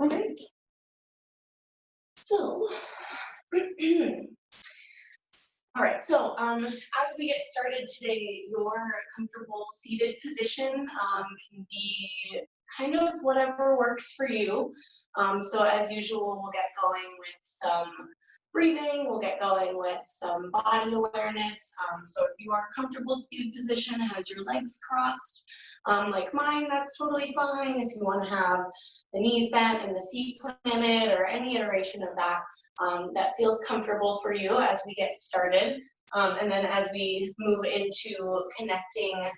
Okay. So, all right. So, as we get started today, your comfortable seated position can be kind of whatever works for you. So, as usual, we'll get going with some breathing. We'll get going with some body awareness. So, if you are comfortable seated position, has your legs crossed, like mine, that's totally fine. If you want to have the knees bent and the feet planted, or any iteration of that that feels comfortable for you as we get started. And then as we move into connecting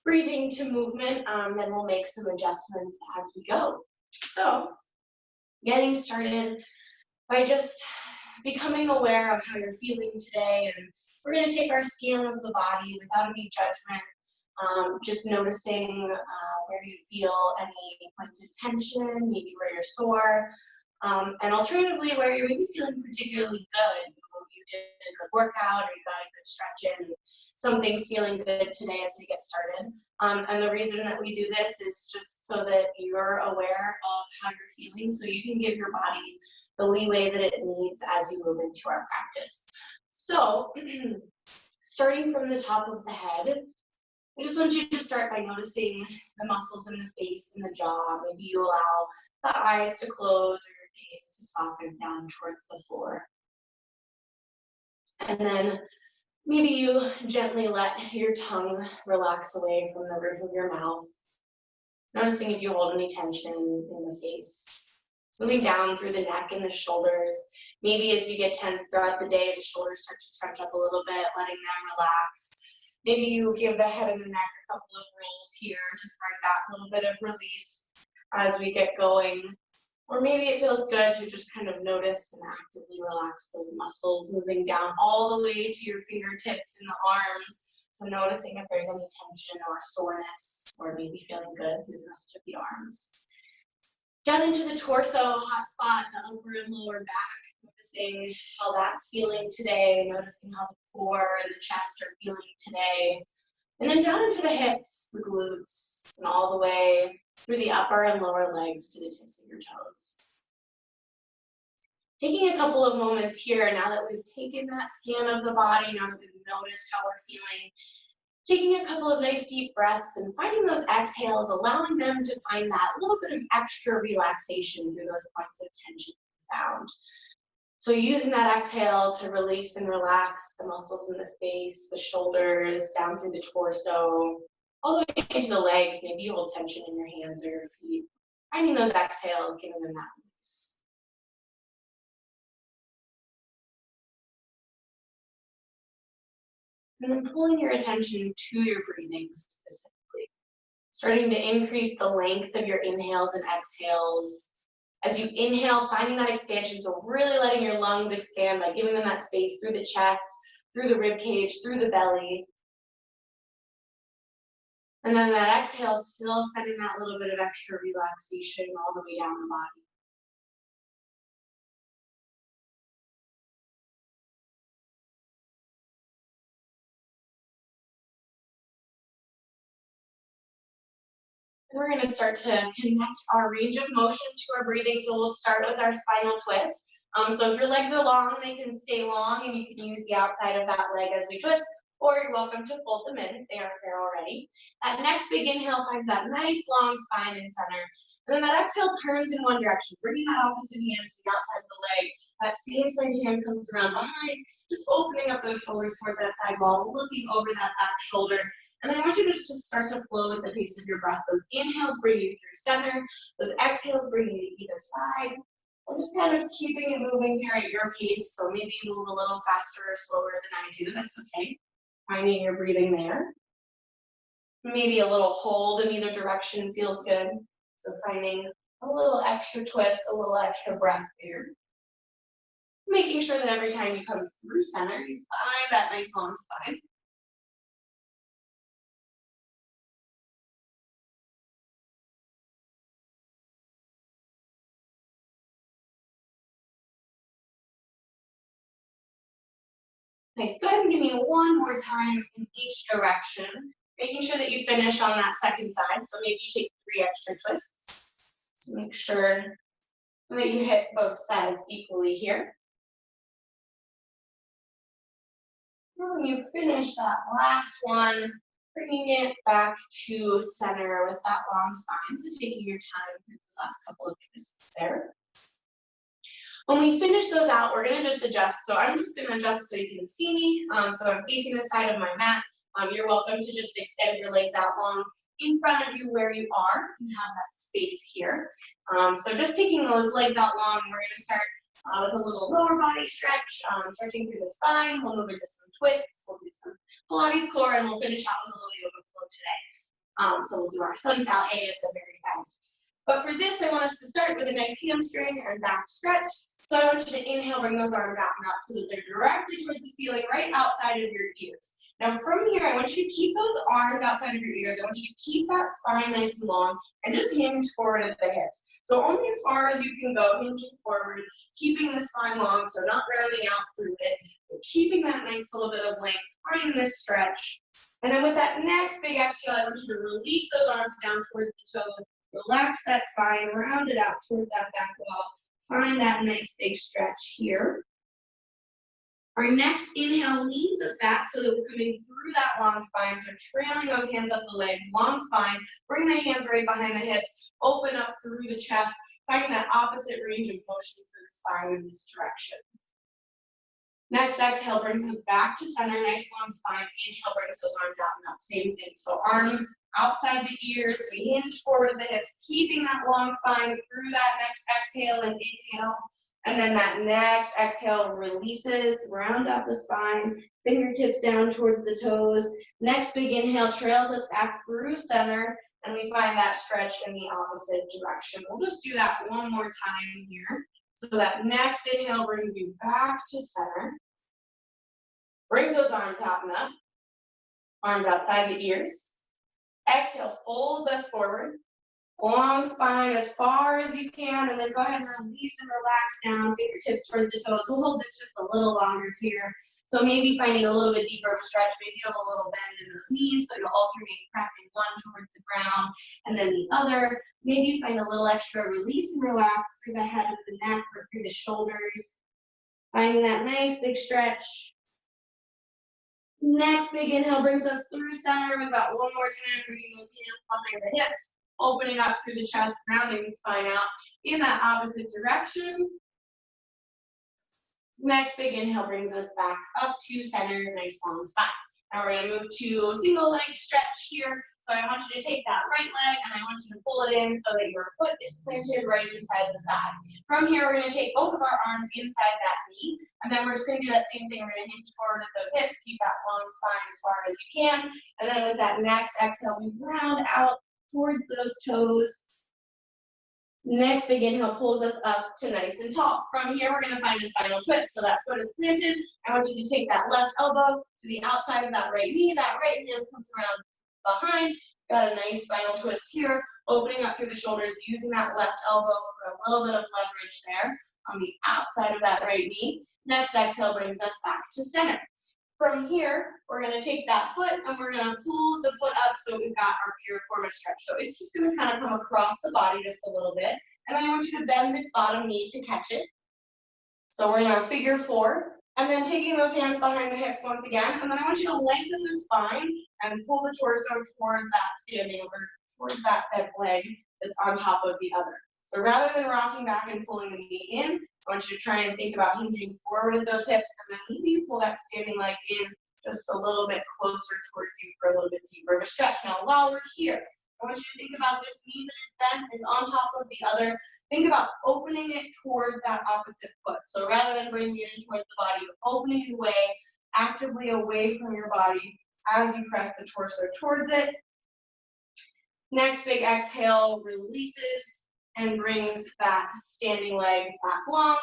breathing to movement, then we'll make some adjustments as we go. So getting started by just becoming aware of how you're feeling today. And we're going to take our scan of the body without any judgment, just noticing where you feel any points of tension, maybe where you're sore, and alternatively, where you're maybe feeling particularly good. You did a good workout or you got a good stretch in, something's feeling good today as we get started. And the reason that we do this is just so that you're aware of how you're feeling, so you can give your body the leeway that it needs as you move into our practice. So, starting from the top of the head, I just want you to start by noticing the muscles in the face and the jaw. Maybe you allow the eyes to close or your gaze to soften down towards the floor. And then maybe you gently let your tongue relax away from the roof of your mouth, noticing if you hold any tension in the face. Moving down through the neck and the shoulders. Maybe as you get tense throughout the day, the shoulders start to scrunch up a little bit, letting them relax. Maybe you give the head and the neck a couple of rolls here to find that little bit of release as we get going. Or maybe it feels good to just kind of notice and actively relax those muscles, moving down all the way to your fingertips and the arms. So noticing if there's any tension or soreness, or maybe feeling good through the rest of the arms. Down into the torso, hot spot, the upper and lower back, noticing how that's feeling today, noticing how the core and the chest are feeling today. And then down into the hips, the glutes, and all the way through the upper and lower legs to the tips of your toes. Taking a couple of moments here, now that we've taken that scan of the body, now that we've noticed how we're feeling, taking a couple of nice deep breaths and finding those exhales, allowing them to find that little bit of extra relaxation through those points of tension found. So using that exhale to release and relax the muscles in the face, the shoulders, down through the torso, all the way into the legs. Maybe you hold tension in your hands or your feet. Finding those exhales, giving them that release. And then pulling your attention to your breathing specifically. Starting to increase the length of your inhales and exhales. As you inhale, finding that expansion, so really letting your lungs expand by giving them that space through the chest, through the rib cage, through the belly. And then that exhale, still sending that little bit of extra relaxation all the way down the body. And we're going to start to connect our range of motion to our breathing. So we'll start with our spinal twist. So if your legs are long, they can stay long, and you can use the outside of that leg as we twist, or you're welcome to fold them in if they aren't there already. That next big inhale finds that nice long spine in center. And then that exhale turns in one direction, bringing that opposite hand to the outside of the leg. That same side hand comes around behind, just opening up those shoulders towards that side wall, looking over that back shoulder. And then I want you to just start to flow with the pace of your breath. Those inhales bring you through center, those exhales bring you to either side. I'm just kind of keeping it moving here at your pace. So maybe you move a little faster or slower than I do. That's okay. Finding your breathing there. Maybe a little hold in either direction feels good. So finding a little extra twist, a little extra breath here. Making sure that every time you come through center, you find that nice long spine. Nice. Go ahead and give me one more time in each direction, making sure that you finish on that second side. So maybe you take 3 extra twists to make sure And then you hit both sides equally here. And when you finish that last one, bringing it back to center with that long spine. So taking your time through this last couple of twists there. When we finish those out, we're gonna just adjust. So I'm just gonna adjust so you can see me. So I'm facing the side of my mat. You're welcome to just extend your legs out long in front of you where you are. You have that space here. So just taking those legs out long, we're gonna start with a little lower body stretch, stretching through the spine. We'll move into some twists. We'll do some Pilates core, and we'll finish out with a little yoga flow today. So we'll do our Sun Sal A at the very end. But for this, I want us to start with a nice hamstring and back stretch. So I want you to inhale, bring those arms out and up so that they're directly towards the ceiling, right outside of your ears. Now from here, I want you to keep those arms outside of your ears. I want you to keep that spine nice and long and just hinge forward at the hips. So only as far as you can go, hinging forward, keeping the spine long, so not rounding out through it, but keeping that nice little bit of length, finding this stretch. And then with that next big exhale, I want you to release those arms down towards the toes, relax that spine, round it out towards that back wall. Find that nice big stretch here. Our next inhale leans us back so that we're coming through that long spine. So trailing those hands up the leg, long spine. Bring the hands right behind the hips. Open up through the chest. Finding that opposite range of motion through the spine in this direction. Next exhale brings us back to center, nice long spine. Inhale brings those arms out and up, same thing. So arms outside the ears, we hinge forward at the hips, keeping that long spine through that next exhale and inhale. And then that next exhale releases, rounds out the spine, fingertips down towards the toes. Next big inhale trails us back through center, and we find that stretch in the opposite direction. We'll just do that one more time here. So that next inhale brings you back to center. Brings those arms out and up. Arms outside the ears. Exhale, folds us forward. Long spine as far as you can, and then go ahead and release and relax down. Fingertips towards the toes. We'll hold this just a little longer here. So maybe finding a little bit deeper of a stretch. Maybe you have a little bend in those knees, so you'll alternate pressing one towards the ground and then the other. Maybe you find a little extra release and relax through the head of the neck or through the shoulders. Finding that nice big stretch. Next big inhale brings us through center. About one more time, bringing those hands behind the hips, opening up through the chest, rounding the spine out in that opposite direction. Next big inhale brings us back up to center, nice long spine. Now we're going to move to single leg stretch here. So I want you to take that right leg and I want you to pull it in so that your foot is planted right inside the thigh. From here, we're going to take both of our arms inside that knee, and then we're just going to do that same thing. We're going to hinge forward at those hips, keep that long spine as far as you can, and then with that next exhale, we round out towards those toes. Next big inhale pulls us up to nice and tall. From here, we're going to find a spinal twist. So that foot is planted. I want you to take that left elbow to the outside of that right knee. That right hand comes around behind. Got a nice spinal twist here. Opening up through the shoulders, using that left elbow for a little bit of leverage there on the outside of that right knee. Next exhale brings us back to center. From here, we're going to take that foot and we're going to pull the foot up so we've got our piriformis stretch. So it's just going to kind of come across the body just a little bit. And then I want you to bend this bottom knee to catch it. So we're in our figure four. And then taking those hands behind the hips once again. And then I want you to lengthen the spine and pull the torso towards that standing or towards that bent leg that's on top of the other. So rather than rocking back and pulling the knee in, I want you to try and think about hinging forward with those hips, and then maybe you pull that standing leg in just a little bit closer towards you for a little bit deeper of a stretch. Now, while we're here, I want you to think about this knee that is bent is on top of the other. Think about opening it towards that opposite foot. So rather than bringing it in towards the body, you're opening it away, actively away from your body as you press the torso towards it. Next big exhale releases and brings that standing leg back long.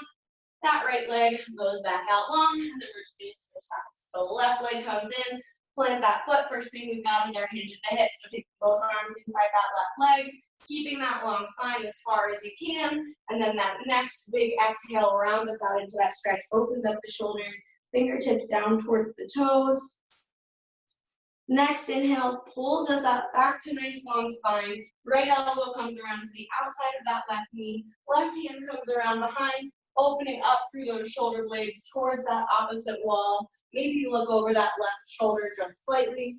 That right leg goes back out long, and then we're just going to switch sides. So left leg comes in, plant that foot. First thing we've got is our hinge at the hip. So take both arms inside that left leg, keeping that long spine as far as you can. And then that next big exhale rounds us out into that stretch, opens up the shoulders, fingertips down towards the toes. Next inhale pulls us up back to nice long spine. Right elbow comes around to the outside of that left knee. Left hand comes around behind, opening up through those shoulder blades towards that opposite wall. Maybe you look over that left shoulder just slightly.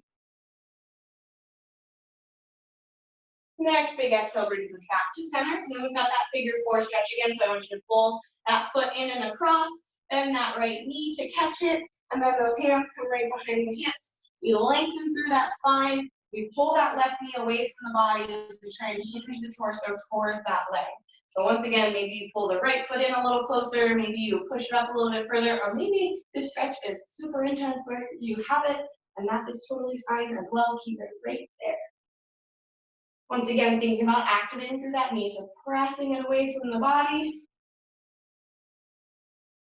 Next big exhale brings us back to center. And then we've got that figure four stretch again. So I want you to pull that foot in and across, bend that right knee to catch it. And then those hands come right behind the hips. We lengthen through that spine. We pull that left knee away from the body as we try and hinge the torso towards that leg. So once again, maybe you pull the right foot in a little closer, maybe you push it up a little bit further, or maybe this stretch is super intense where you have it, and that is totally fine as well. Keep it right there. Once again, thinking about activating through that knee, so pressing it away from the body.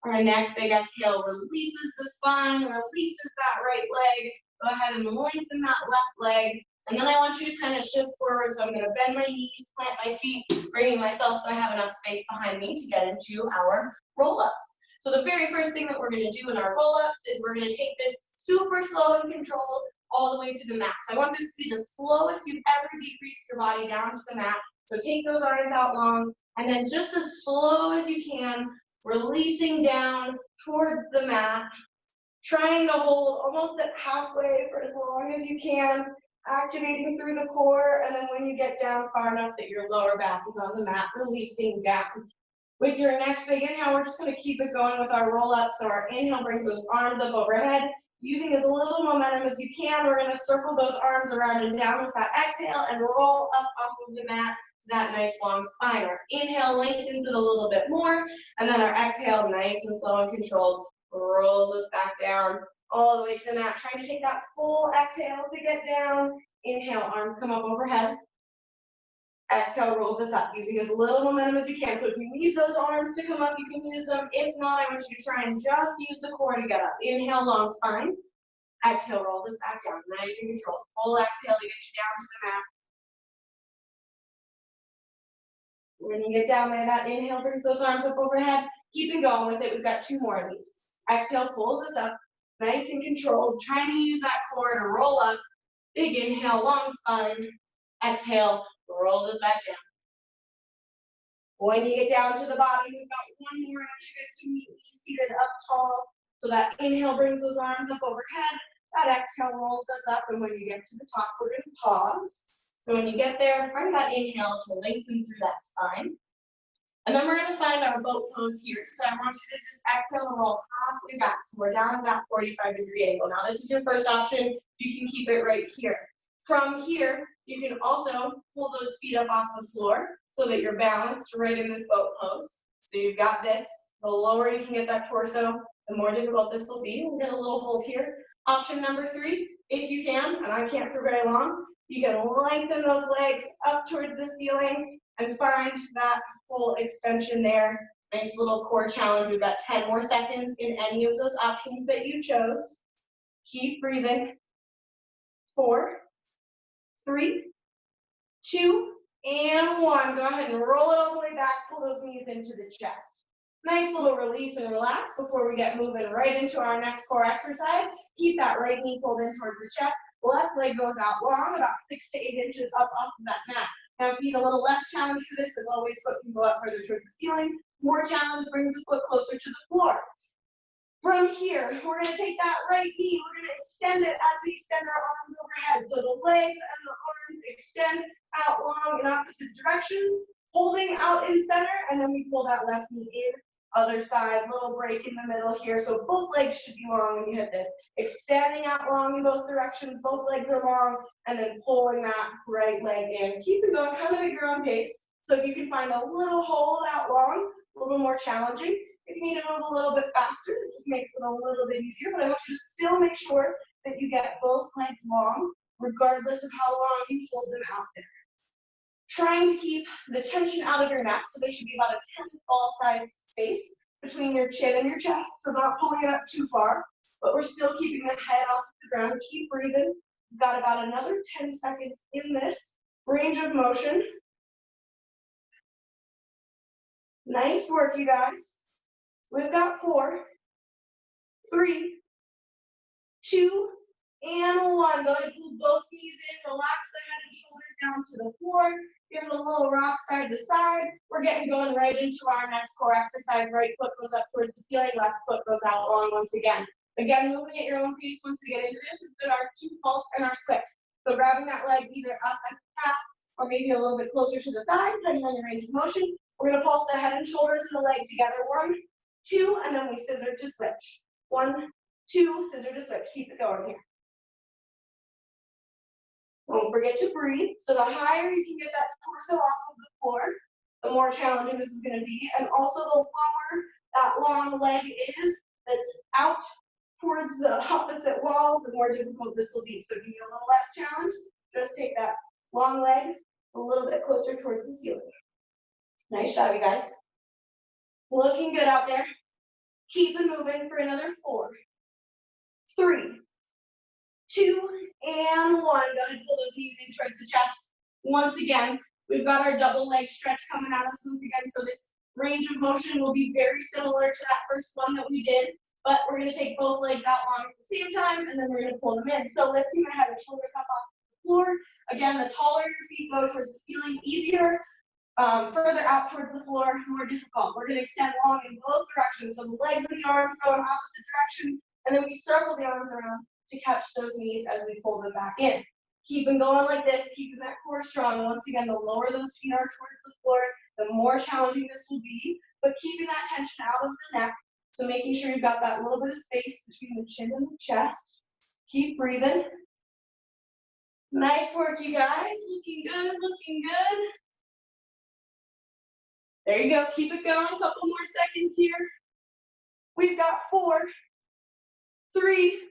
Our next big exhale releases the spine, releases that right leg. Go ahead and lengthen that left leg. And then I want you to kind of shift forward. So I'm going to bend my knees, plant my feet, bringing myself so I have enough space behind me to get into our roll-ups. So the very first thing that we're going to do in our roll-ups is we're going to take this super slow and controlled all the way to the mat. So I want this to be the slowest you've ever decreased your body down to the mat. So take those arms out long, and then just as slow as you can, releasing down towards the mat, trying to hold almost at halfway for as long as you can, activating through the core, and then when you get down far enough that your lower back is on the mat, releasing down. With your next big inhale, we're just going to keep it going with our roll-up. So our inhale brings those arms up overhead. Using as little momentum as you can, we're going to circle those arms around and down with that exhale and roll up off of the mat to that nice long spine. Our inhale lengthens it a little bit more, and then our exhale, nice and slow and controlled, rolls us back down all the way to the mat. Trying to take that full exhale to get down. Inhale, arms come up overhead. Exhale rolls us up, using as little momentum as you can. So if you need those arms to come up, you can use them. If not, I want you to try and just use the core to get up. Inhale, long spine. Exhale rolls us back down, nice and controlled. Full exhale to get you down to the mat. When you get down there, that inhale brings those arms up overhead. Keep going with it. We've got two more of these. Exhale pulls us up, nice and controlled. Trying to use that core to roll up. Big inhale, long spine. Exhale rolls us back down. When you get down to the bottom, we've got one more. I want you guys to meet me seated up tall. So that inhale brings those arms up overhead. That exhale rolls us up. And when you get to the top, we're going to pause. So when you get there, find that inhale to lengthen through that spine. And then we're going to find our boat pose here. So I want you to just exhale and roll halfway back. So we're down at that 45-degree angle. Now this is your first option. You can keep it right here. From here, you can also pull those feet up off the floor so that you're balanced right in this boat pose. So you've got this. The lower you can get that torso, the more difficult this will be. We'll get a little hold here. Option number 3, if you can, and I can't for very long, you can lengthen those legs up towards the ceiling and find that full extension there. Nice little core challenge. We've got 10 more seconds in any of those options that you chose. Keep breathing. 4, 3, 2, and 1. Go ahead and roll it all the way back. Pull those knees into the chest. Nice little release and relax before we get moving right into our next core exercise. Keep that right knee pulled in towards the chest. Left leg goes out long, about 6 to 8 inches up off of that mat. Now, if you need a little less challenge for this, as always, foot can go up further towards the ceiling. More challenge brings the foot closer to the floor. From here, we're going to take that right knee, we're going to extend it as we extend our arms overhead. So the legs and the arms extend out long in opposite directions, holding out in center, and then we pull that left knee in. Other side, little break in the middle here. So both legs should be long when you hit this. Extending out long in both directions, both legs are long, and then pulling that right leg in. Keep it going kind of at your own pace. So if you can find a little hold out long, a little more challenging. If you need to move a little bit faster, it just makes it a little bit easier, but I want you to still make sure that you get both legs long, regardless of how long you hold them out there. Trying to keep the tension out of your neck, so they should be about a tennis ball size space between your chin and your chest, so not pulling it up too far, but we're still keeping the head off the ground. Keep breathing. We've got about another 10 seconds in this range of motion. Nice work, you guys. We've got 4, 3, 2, and one. Go ahead and pull both knees in, relax the head and shoulders down to the floor. Give it a little rock side to side. We're getting going right into our next core exercise. Right foot goes up towards the ceiling, left foot goes out long once again. Again, moving at your own pace once we get into this. We've got our 2 pulse and our switch. So grabbing that leg either up at the calf or maybe a little bit closer to the thigh, depending on your range of motion. We're going to pulse the head and shoulders and the leg together. 1, 2, and then we scissor to switch. 1, 2, scissor to switch. Keep it going here. Don't forget to breathe. So the higher you can get that torso off of the floor, the more challenging this is going to be. And also the lower that long leg is that's out towards the opposite wall, the more difficult this will be. So if you need a little less challenge, just take that long leg a little bit closer towards the ceiling. Nice job, you guys. Looking good out there. Keep it moving for another 4, 3, 2, and 1. Go ahead and pull those knees in towards the chest. Once again, we've got our double leg stretch coming at us once again. So this range of motion will be very similar to that first one that we did, but we're going to take both legs out long at the same time, and then we're going to pull them in. So lifting the head and shoulders up off the floor. Again, the taller your feet go towards the ceiling, easier. Further out towards the floor, more difficult. We're going to extend long in both directions. So the legs and the arms go in opposite direction, and then we circle the arms around to catch those knees as we pull them back in. Keep them going like this, keeping that core strong. Once again, the lower those feet are towards the floor, the more challenging this will be, but keeping that tension out of the neck. So making sure you've got that little bit of space between the chin and the chest. Keep breathing. Nice work, you guys. Looking good, looking good. There you go. Keep it going. A couple more seconds here. We've got 4, 3,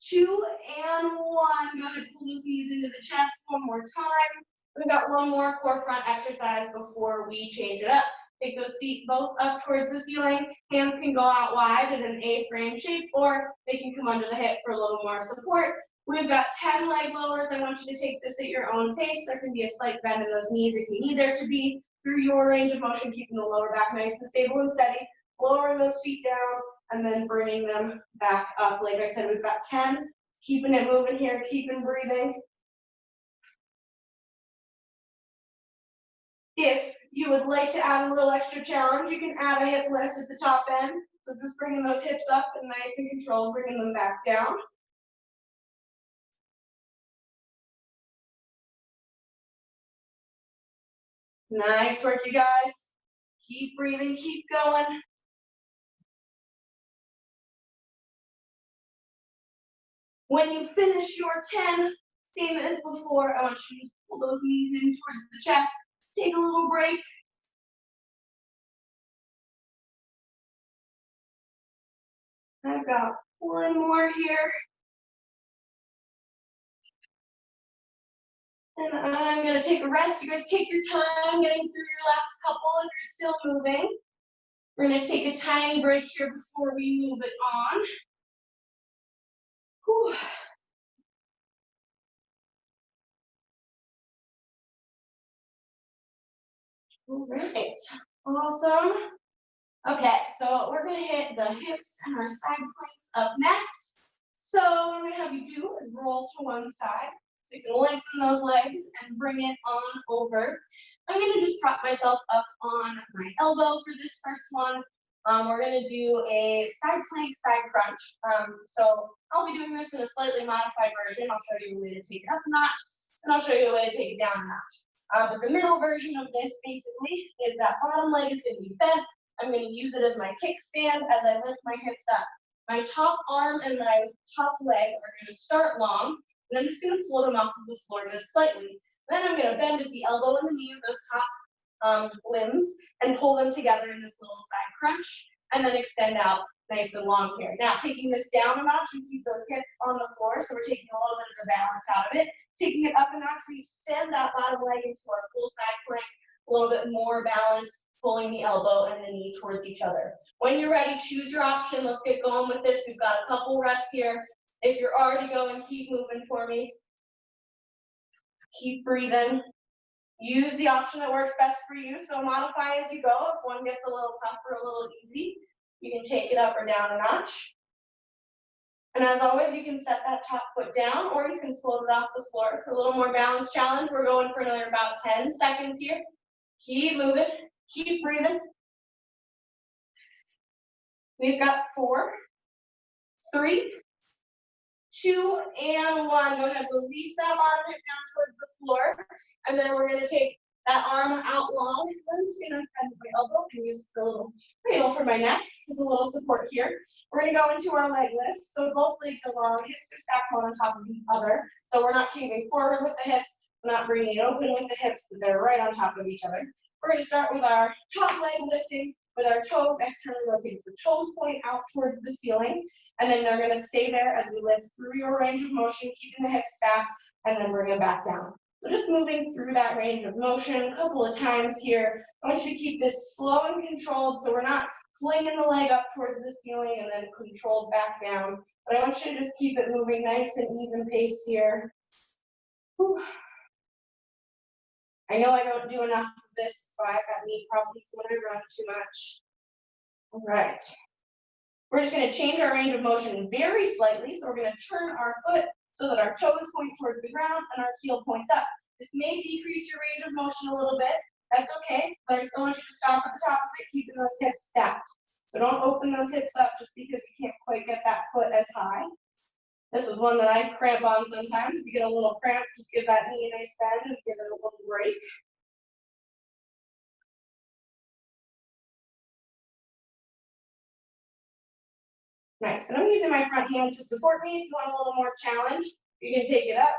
2, and 1. Go ahead, pull those knees into the chest one more time. We've got one more core front exercise before we change it up. Take those feet both up towards the ceiling. Hands can go out wide in an A-frame shape, or they can come under the hip for a little more support. We've got 10 leg lowers. I want you to take this at your own pace. There can be a slight bend in those knees if you need there to be. Through your range of motion, keeping the lower back nice and stable and steady. Lowering those feet down and then bringing them back up. Like I said, we've got 10. Keeping it moving here, keeping breathing. If you would like to add a little extra challenge, you can add a hip lift at the top end. So just bringing those hips up and nice and controlled, bringing them back down. Nice work, you guys. Keep breathing, keep going. When you finish your 10, same as before, I want you to pull those knees in towards the chest. Take a little break. I've got one more here. And I'm going to take a rest. You guys take your time getting through your last couple if you're still moving. We're going to take a tiny break here before we move it on. Whew. All right, awesome. Okay, so we're going to hit the hips and our side planks up next. So what I'm going to have you do is roll to one side. So you can lengthen those legs and bring it on over. I'm going to just prop myself up on my elbow for this first one. We're going to do a side plank, side crunch. So I'll be doing this in a slightly modified version. I'll show you a way to take it up a notch, and I'll show you a way to take it down a notch. But the middle version of this basically is that bottom leg is going to be bent. I'm going to use it as my kickstand as I lift my hips up. My top arm and my top leg are going to start long, and I'm just going to float them off of the floor just slightly. Then I'm going to bend at the elbow and the knee of those top limbs and pull them together in this little side crunch, and then extend out nice and long here. Now, taking this down a notch, we keep those hips on the floor, so we're taking a little bit of the balance out of it. Taking it up a notch, we extend that bottom leg into our full side plank, a little bit more balance, pulling the elbow and the knee towards each other. When you're ready, choose your option. Let's get going with this. We've got a couple reps here. If you're already going, keep moving for me. Keep breathing. Use the option that works best for you. So modify as you go. If one gets a little tough or a little easy, you can take it up or down a notch. And as always, you can set that top foot down or you can float it off the floor. For a little more balance challenge, we're going for another about 10 seconds here. Keep moving, keep breathing. We've got 4, 3, 2, and 1. Go ahead, release that bottom hip down towards the floor. And then we're going to take that arm out long. I'm just going to bend my elbow and use the little cradle for my neck. There's a little support here. We're going to go into our leg lift. So both legs are long, hips are stacked one on top of each other. So we're not caving forward with the hips. We're not bringing it open with the hips, but they're right on top of each other. We're going to start with our top leg lifting with our toes externally rotated. So toes point out towards the ceiling, and then they're going to stay there as we lift through your range of motion, keeping the hips stacked, and then bring them back down. So just moving through that range of motion a couple of times here. I want you to keep this slow and controlled, so we're not flinging the leg up towards the ceiling and then controlled back down. But I want you to just keep it moving nice and even pace here. Whew. I know I don't do enough of this, so I've got knee problems when I run too much. All right. We're just going to change our range of motion very slightly. So we're going to turn our foot so that our toes point towards the ground and our heel points up. This may decrease your range of motion a little bit. That's okay, but I still want you to stop at the top of it, keeping those hips stacked. So don't open those hips up just because you can't quite get that foot as high. This is one that I cramp on sometimes. If you get a little cramp, just give that knee a nice bend and give it a little break. Nice, and I'm using my front hand to support me. If you want a little more challenge, you can take it up,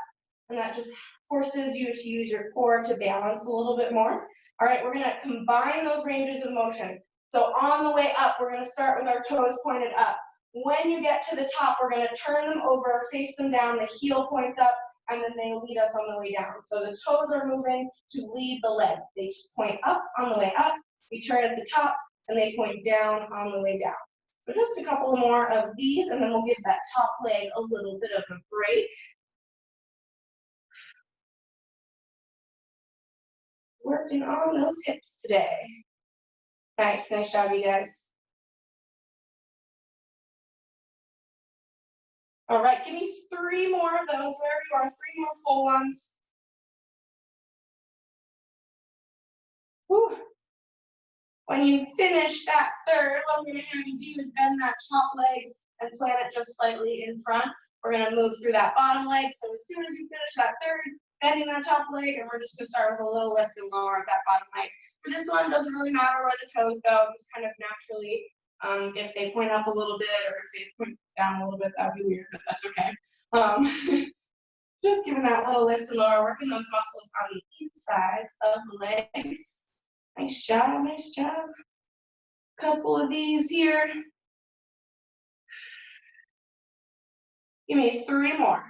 and that just forces you to use your core to balance a little bit more. All right, we're gonna combine those ranges of motion. So on the way up, we're gonna start with our toes pointed up. When you get to the top, we're gonna turn them over, face them down, the heel points up, and then they lead us on the way down. So the toes are moving to lead the leg. They point up on the way up, we turn at the top, and they point down on the way down. So just a couple more of these, and then we'll give that top leg a little bit of a break. Working on those hips today. Nice, nice job, you guys. All right, give me 3 more of those, wherever you are, 3 more full ones. Whew. When you finish that third, what I'm going to have you do is bend that top leg and plant it just slightly in front. We're going to move through that bottom leg. So as soon as you finish that third, bending that top leg, and we're just going to start with a little lift and lower of that bottom leg. For this one, it doesn't really matter where the toes go, just kind of naturally. If they point up a little bit or if they point down a little bit, that would be weird, but that's okay. Just giving that little lift and lower, working those muscles on the insides of the legs. Nice job, nice job. Couple of these here. Give me 3 more.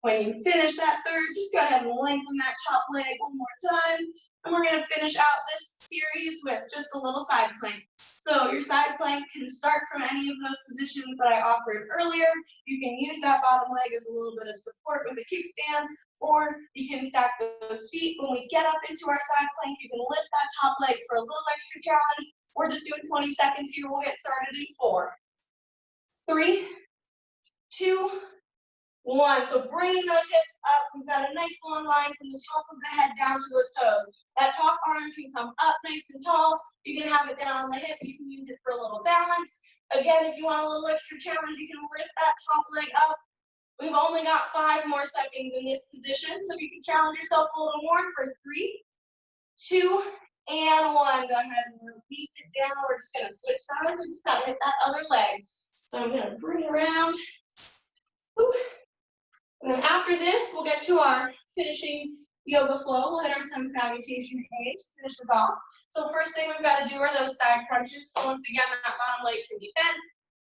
When you finish that third, just go ahead and lengthen that top leg one more time. And we're going to finish out this series with just a little side plank. So your side plank can start from any of those positions that I offered earlier. You can use that bottom leg as a little bit of support with a kickstand, or you can stack those feet. When we get up into our side plank, you can lift that top leg for a little extra challenge. We're just doing 20 seconds here. We'll get started in 4, 3, 2, 1. So bringing those hips up, we've got a nice long line from the top of the head down to those toes. That top arm can come up nice and tall. You can have it down on the hip. You can use it for a little balance. Again, if you want a little extra challenge, you can lift that top leg up. We've only got 5 more seconds in this position, so you can challenge yourself a little more for 3, 2, and 1. Go ahead and release it down. We're just going to switch sides. We just got to hit that other leg. So I'm going to bring it around. Woo. And then after this, we'll get to our finishing yoga flow. We'll hit our Sun Salutation A to finish this off. So first thing we've got to do are those side crunches. So once again, that bottom leg can be bent,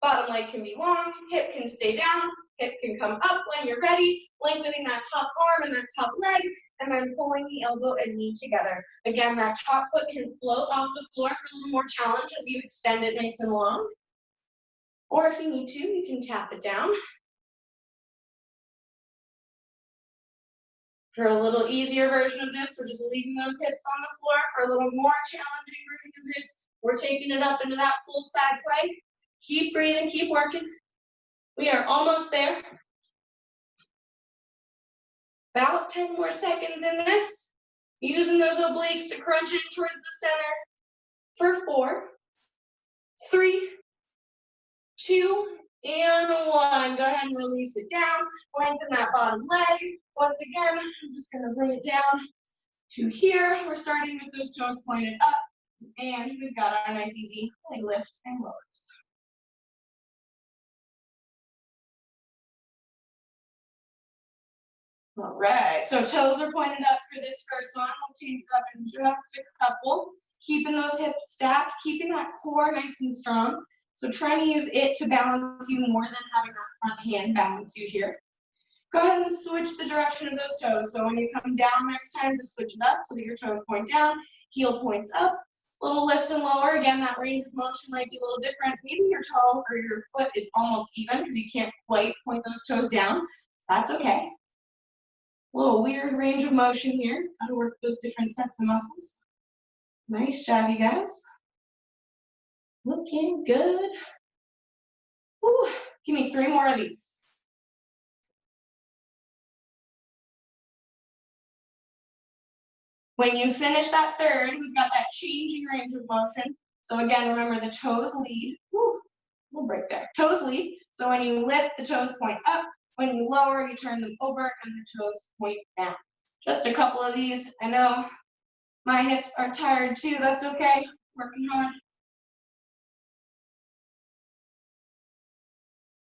bottom leg can be long, hip can stay down, hip can come up when you're ready, lengthening that top arm and that top leg, and then pulling the elbow and knee together. Again, that top foot can float off the floor for a little more challenge as you extend it nice and long. Or if you need to, you can tap it down. For a little easier version of this, we're just leaving those hips on the floor. For a little more challenging version of this, We're taking it up into that full side plank. Keep breathing, keep working. We are almost there. About 10 more seconds in this. Using those obliques to crunch in towards the center. For 4, 3, 2, and 1. Go ahead and release it down. Lengthen that bottom leg. Once again, I'm just going to bring it down to here. We're starting with those toes pointed up. And we've got our nice easy leg lift and lowers. All right, so toes are pointed up for this first one. We'll change it up in just a couple. Keeping those hips stacked, keeping that core nice and strong. So trying to use it to balance you more than having that front hand balance you here. Go ahead and switch the direction of those toes. So when you come down next time, just switch it up so that your toes point down, heel points up. Little lift and lower. Again, that range of motion might be a little different. Maybe your toe or your foot is almost even because you can't quite point those toes down. That's okay. A little weird range of motion here. Got to work those different sets of muscles. Nice job, you guys. Looking good. Woo. Give me 3 more of these. When you finish that third, we've got that changing range of motion. So again, remember the toes lead. Woo. We'll break there. Toes lead. So when you lift, the toes point up. When you lower, you turn them over and the toes point down. Just a couple of these. I know my hips are tired too. That's okay. Working hard.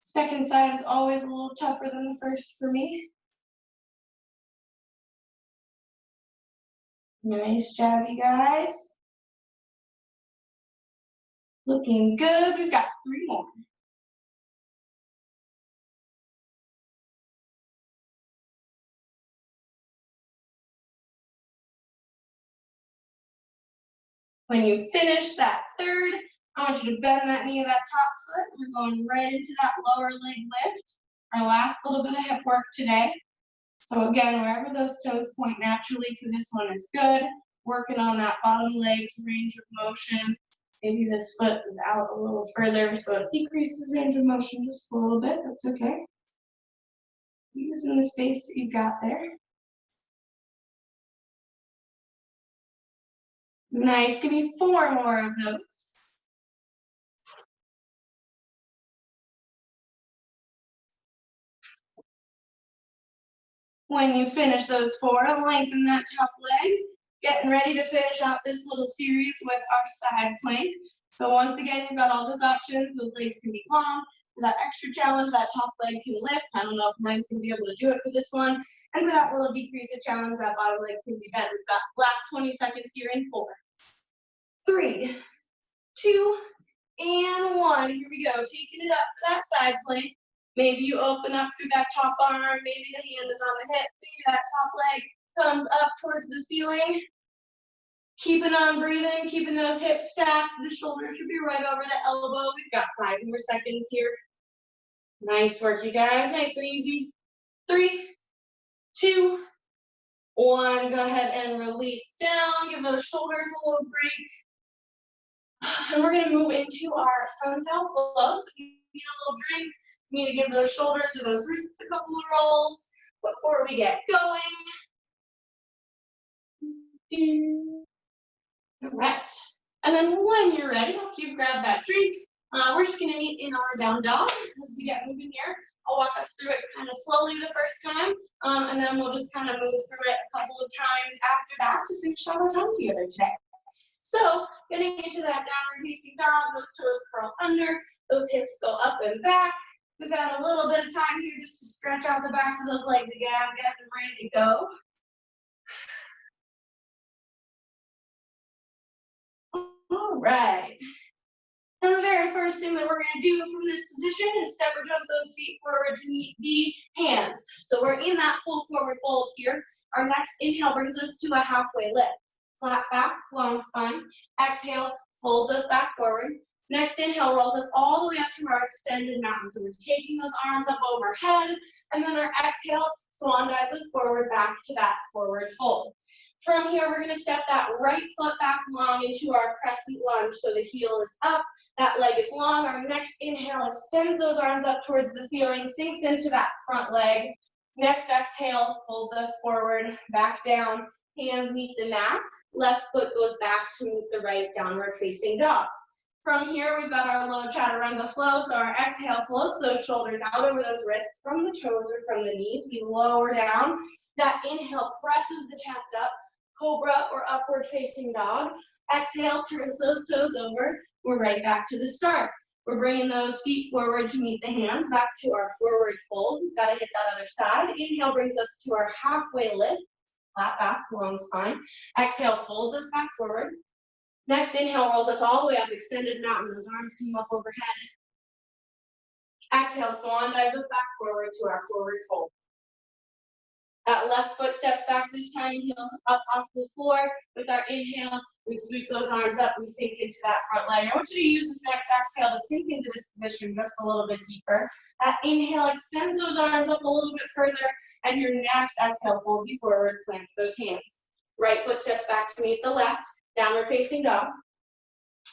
Second side is always a little tougher than the first for me. Nice job, you guys. Looking good. We've got 3 more. When you finish that third, I want you to bend that knee of that top foot. We're going right into that lower leg lift. Our last little bit of hip work today. So again, wherever those toes point naturally for this one is good. Working on that bottom leg's range of motion. Maybe this foot is out a little further, so it decreases range of motion just a little bit. That's okay. Using the space that you've got there. Nice. Give me 4 more of those. When you finish those 4, lengthen that top leg. Getting ready to finish out this little series with our side plank. So once again, you've got all those options. Those legs can be long. For that extra challenge, that top leg can lift. I don't know if mine's going to be able to do it for this one. And for that little decrease of challenge, that bottom leg can be bent. We've got last 20 seconds here in 4, 3, 2, and 1. Here we go. Taking it up for that side plank. Maybe you open up through that top arm. Maybe the hand is on the hip. Maybe that top leg comes up towards the ceiling. Keeping on breathing, keeping those hips stacked. The shoulders should be right over the elbow. We've got 5 more seconds here. Nice work, you guys. Nice and easy. 3, 2, 1. Go ahead and release down. Give those shoulders a little break. And we're going to move into our Sun Sal flow. So if you need a little drink, you need to give those shoulders or those wrists a couple of rolls before we get going. All right. And then when you're ready, after you've grabbed that drink, we're just going to meet in our down dog as we get moving here. I'll walk us through it kind of slowly the first time, and then we'll just kind of move through it a couple of times after that to finish out our time together today. So, getting into that downward facing dog, those toes curl under, those hips go up and back. We've got a little bit of time here just to stretch out the backs of those legs again, get them ready to go. All right. And the very first thing that we're going to do from this position is step or jump those feet forward to meet the hands. So we're in that full forward fold here. Our next inhale brings us to a halfway lift. Flat back, long spine. Exhale, folds us back forward. Next inhale rolls us all the way up to our extended mountain. So we're taking those arms up overhead. And then our exhale swan dives us forward back to that forward fold. From here, we're gonna step that right foot back long into our crescent lunge. So the heel is up, that leg is long. Our next inhale extends those arms up towards the ceiling, sinks into that front leg. Next exhale, folds us forward, back down, hands meet the mat. Left foot goes back to meet the right, downward facing dog. From here, we've got our low chaturanga flow. So our exhale floats those shoulders out over those wrists from the toes or from the knees. We lower down. That inhale presses the chest up. Cobra or upward facing dog. Exhale, turns those toes over. We're right back to the start. We're bringing those feet forward to meet the hands, back to our forward fold. We've got to hit that other side. Inhale brings us to our halfway lift. Flat back, long spine. Exhale, folds us back forward. Next inhale rolls us all the way up, extended mountain. Those arms come up overhead. Exhale, swan dives us back forward to our forward fold. That left foot steps back this time, heel up off the floor. With our inhale, we sweep those arms up, we sink into that front leg. I want you to use this next exhale to sink into this position just a little bit deeper. That inhale extends those arms up a little bit further, and your next exhale folds you forward, plants those hands. Right foot steps back to meet the left, downward facing dog.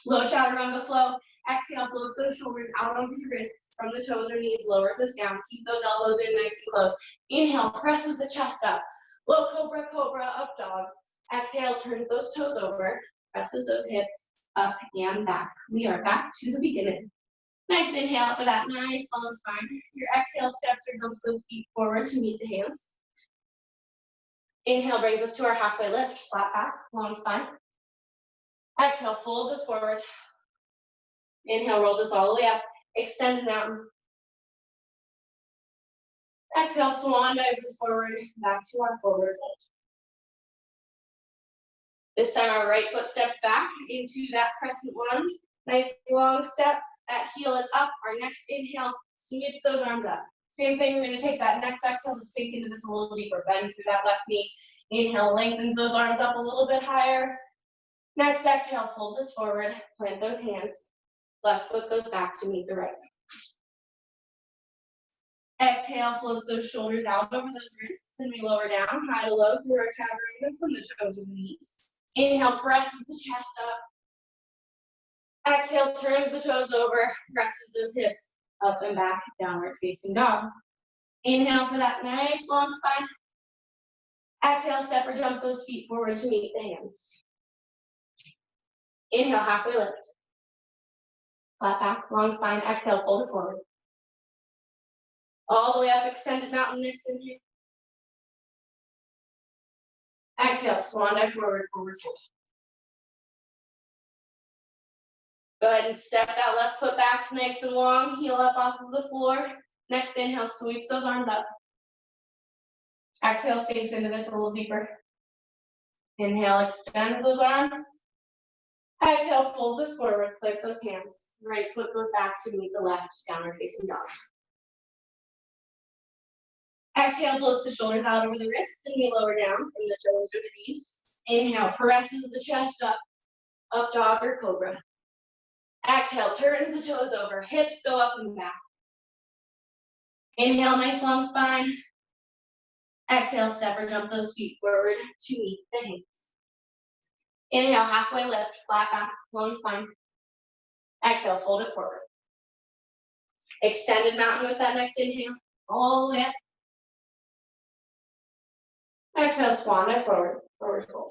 Low chaturanga flow. Exhale, floats those shoulders out over your wrists from the toes or knees, lowers us down. Keep those elbows in nice and close. Inhale, presses the chest up. Low cobra, cobra, up dog. Exhale, turns those toes over, presses those hips up and back. We are back to the beginning. Nice inhale for that nice long spine. Your exhale steps or jumps those feet forward to meet the hands. Inhale brings us to our halfway lift, flat back, long spine. Exhale, folds us forward. Inhale, rolls us all the way up. Extended mountain. Exhale, swan dives us forward, back to our forward fold. This time, our right foot steps back into that crescent lunge. Nice long step. That heel is up. Our next inhale, sweeps those arms up. Same thing, we're going to take that next exhale to sink into this a little deeper. Bend through that left knee. Inhale, lengthens those arms up a little bit higher. Next exhale, folds us forward, plant those hands. Left foot goes back to meet the right. Exhale, floats those shoulders out over those wrists, and we lower down, high to low through our chaturanga from the toes to the knees. Inhale, presses the chest up. Exhale, turns the toes over, presses those hips up and back, downward facing dog. Inhale for that nice long spine. Exhale, step or jump those feet forward to meet the hands. Inhale, halfway lift. Flat back, long spine. Exhale, fold it forward. All the way up, extended mountain, next inhale. Exhale, swan dive forward, forward fold. Go ahead and step that left foot back nice and long, heel up off of the floor. Next inhale, sweeps those arms up. Exhale, sinks into this a little deeper. Inhale, extends those arms. Exhale, folds us forward, plant those hands. Right foot goes back to meet the left, downward facing dog. Exhale, floats the shoulders out over the wrists, and we lower down from the toes or the knees. Inhale, presses the chest up dog or cobra. Exhale, turns the toes over, hips go up and back. Inhale, nice long spine. Exhale, step or jump those feet forward to meet the hands. Inhale, halfway lift, flat back, long spine. Exhale, fold it forward. Extended mountain with that next inhale, all the way up. Exhale, swan dive forward, forward fold.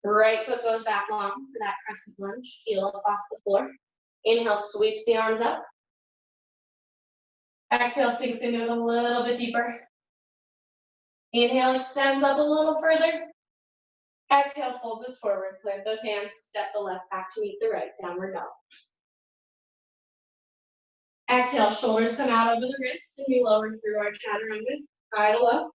Right foot goes back long for that crescent lunge, heel up off the floor. Inhale, sweeps the arms up. Exhale, sinks into it a little bit deeper. Inhale, extends up a little further. Exhale, folds us forward, plant those hands, step the left back to meet the right, downward dog. Exhale, shoulders come out over the wrists, and we lower through our chaturanga, high to low,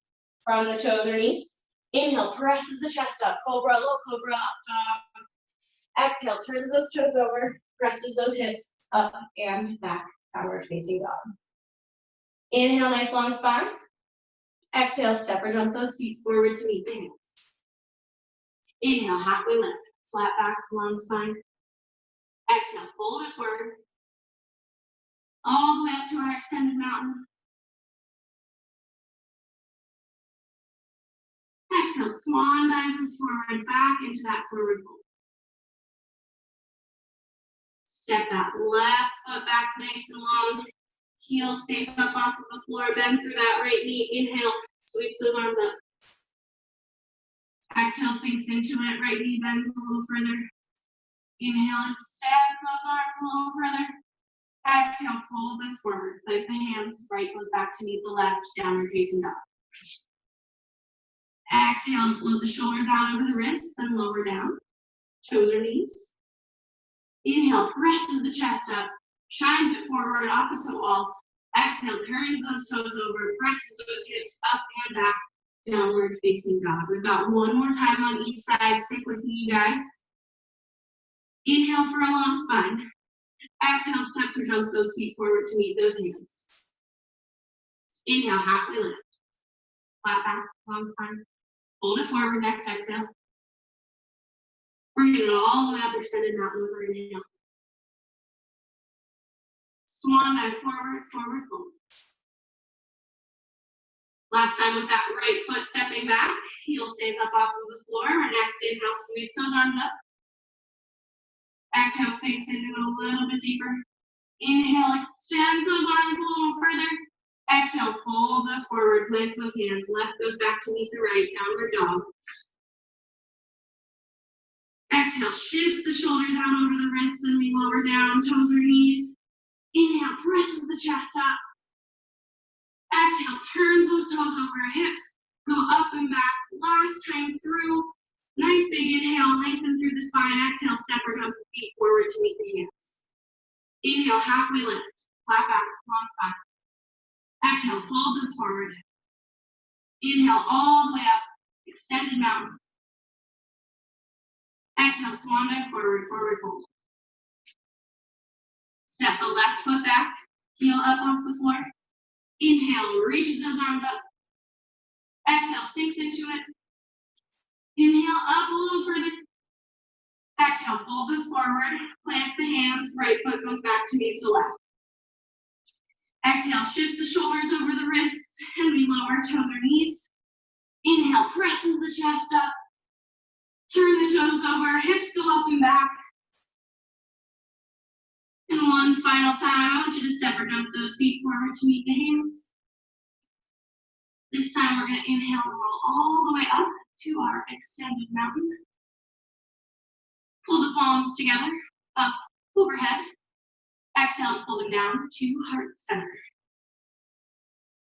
from the toes or knees. Inhale, presses the chest up, cobra, low cobra, up dog. Exhale, turns those toes over, presses those hips up and back, downward facing dog. Inhale, nice long spine. Exhale, step or jump those feet forward to meet the hands. Inhale, halfway lift, flat back, long spine. Exhale, fold it forward. All the way up to our extended mountain. swan dives us forward, back into that forward fold. Step that left foot back nice and long. Heel stays up off of the floor, bend through that right knee. Inhale, sweeps those arms up. Exhale, sinks into it, right knee bends a little further. Inhale, extends those arms a little further. Exhale, folds us forward. Plant the hands, right goes back to meet the left, downward facing dog. Exhale, float the shoulders out over the wrists and lower down. Toes or knees. Inhale, presses the chest up, shines it forward, opposite wall. Exhale, turns those toes over, presses those hips up and back, downward facing dog. We've got one more time on each side. Stick with me, you guys. Inhale for a long spine. Exhale, steps or jumps those feet forward to meet those hands. Inhale, halfway lift. Flat back, long spine. Hold it forward, next exhale. Bring it all the way up, extended mountain over inhale. Swan dive forward, forward fold. Last time with that right foot stepping back, heel stays up off of the floor. Our next inhale sweeps those arms up. Exhale, sinks into it a little bit deeper. Inhale, extends those arms a little further. Exhale, folds us forward, plants those hands. Left goes back to meet the right, downward dog. Exhale, shifts the shoulders out over the wrists and we lower down, toes or knees. Inhale, presses the chest up. Exhale, turns those toes over hips. Go up and back, last time through. Nice big inhale, lengthen through the spine. Exhale, step or jump the feet forward to meet the hands. Inhale, halfway lift, flat back, long spine. Exhale, folds us forward. Inhale, all the way up, extended mountain. Exhale, swan dive forward, forward fold. Step the left foot back, heel up off the floor. Inhale, reaches those arms up. Exhale, sinks into it. Inhale, up a little further. Exhale, fold this forward, plants the hands, right foot goes back to meet the left. Exhale, shifts the shoulders over the wrists, and we lower toes or knees. Inhale, presses the chest up. Turn the toes over, hips go up and back. And one final time, I want you to step or jump those feet forward to meet the hands. This time we're going to inhale and roll all the way up to our extended mountain. Pull the palms together, up, overhead. Exhale, pull them down to heart center.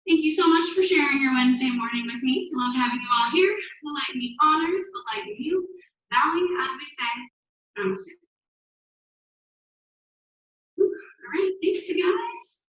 Thank you so much for sharing your Wednesday morning with me. I love having you all here. The light in me honors, the light in you. Bowing as we say, namaste. All right, thanks you guys.